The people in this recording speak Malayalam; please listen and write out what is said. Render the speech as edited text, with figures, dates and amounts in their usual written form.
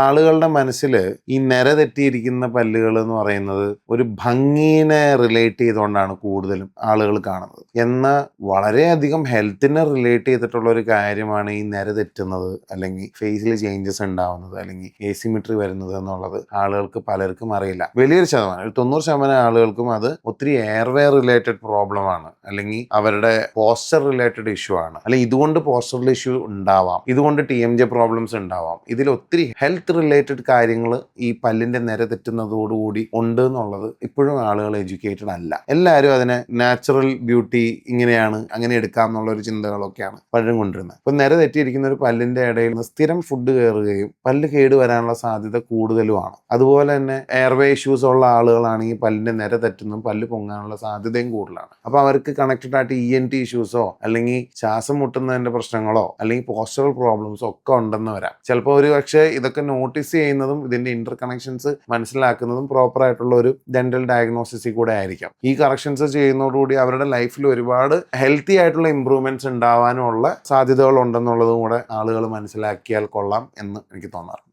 ആളുകളുടെ മനസ്സിൽ ഈ നിര തെറ്റിയിരിക്കുന്ന പല്ലുകൾ എന്ന് പറയുന്നത് ഒരു ഭംഗീനെ റിലേറ്റ് ചെയ്തുകൊണ്ടാണ് കൂടുതലും ആളുകൾ കാണുന്നത്. എന്നാൽ വളരെയധികം ഹെൽത്തിനെ റിലേറ്റ് ചെയ്തിട്ടുള്ള ഒരു കാര്യമാണ് ഈ നിര തെറ്റുന്നത്, അല്ലെങ്കിൽ ഫേസിൽ ചേഞ്ചസ് ഉണ്ടാവുന്നത്, അല്ലെങ്കിൽ ഏസിമെട്രി വരുന്നത് എന്നുള്ളത് ആളുകൾക്ക് പലർക്കും അറിയില്ല. വലിയൊരു ശതമാനം, 90% ആളുകൾക്കും അത് ഒത്തിരി എയർവേ റിലേറ്റഡ് പ്രോബ്ലം ആണ്, അല്ലെങ്കിൽ അവരുടെ പോസ്റ്റർ റിലേറ്റഡ് ഇഷ്യൂ ആണ്, അല്ലെങ്കിൽ ഇതുകൊണ്ട് പോസ്റ്ററൽ ഇഷ്യൂ ഉണ്ടാവാം, ഇതുകൊണ്ട് TMJ പ്രോബ്ലംസ് ഉണ്ടാവാം. ഇതിൽ ഒത്തിരി ഹെൽത്ത് റിലേറ്റഡ് കാര്യങ്ങൾ ഈ പല്ലിന്റെ നിര തെറ്റുന്നതോടുകൂടി ഉണ്ട് എന്നുള്ളത് ഇപ്പോഴും ആളുകൾ എഡ്യൂക്കേറ്റഡ് അല്ല. എല്ലാവരും അതിനെ നാച്ചുറൽ ബ്യൂട്ടി ഇങ്ങനെയാണ്, അങ്ങനെ എടുക്കാം എന്നുള്ള ഒരു ചിന്തകളൊക്കെയാണ് പലരും കൊണ്ടിരുന്നത്. ഇപ്പൊ നിര തെറ്റിയിരിക്കുന്ന ഒരു പല്ലിന്റെ ഇടയിൽ സ്ഥിരം ഫുഡ് കയറുകയും പല്ല് കേട് വരാനുള്ള സാധ്യത കൂടുതലുമാണ്. അതുപോലെ തന്നെ എയർവേ ഇഷ്യൂസ് ഉള്ള ആളുകളാണെങ്കിൽ പല്ലിന്റെ നിര തെറ്റുന്നതും പല്ല് പൊങ്ങാനുള്ള സാധ്യതയും കൂടുതലാണ്. അപ്പൊ അവർക്ക് കണക്റ്റഡ് ആയിട്ട് ENT ഇഷ്യൂസോ അല്ലെങ്കിൽ ശ്വാസം മുട്ടുന്നതിന്റെ പ്രശ്നങ്ങളോ അല്ലെങ്കിൽ പോസ്റ്ററൽ പ്രോബ്ലംസോ ഒക്കെ ഉണ്ടെന്ന് വരാം. ചിലപ്പോൾ ഒരു പക്ഷേ ഇതൊക്കെ നോട്ടീസ് ചെയ്യുന്നതും ഇതിന്റെ ഇന്റർ കണക്ഷൻസ് മനസ്സിലാക്കുന്നതും പ്രോപ്പർ ആയിട്ടുള്ള ഒരു ഡെന്റൽ ഡയഗ്നോസിസിൽ കൂടെ ആയിരിക്കാം. ഈ കറക്ഷൻസ് ചെയ്യുന്നതോടുകൂടി അവരുടെ ലൈഫിൽ ഒരുപാട് ഹെൽത്തി ആയിട്ടുള്ള ഇമ്പ്രൂവ്മെന്റ്സ് ഉണ്ടാവാനുള്ള സാധ്യതകൾ ഉണ്ടെന്നുള്ളതും കൂടെ ആളുകൾ മനസ്സിലാക്കിയാൽ കൊള്ളാം എന്ന് എനിക്ക് തോന്നാറുണ്ട്.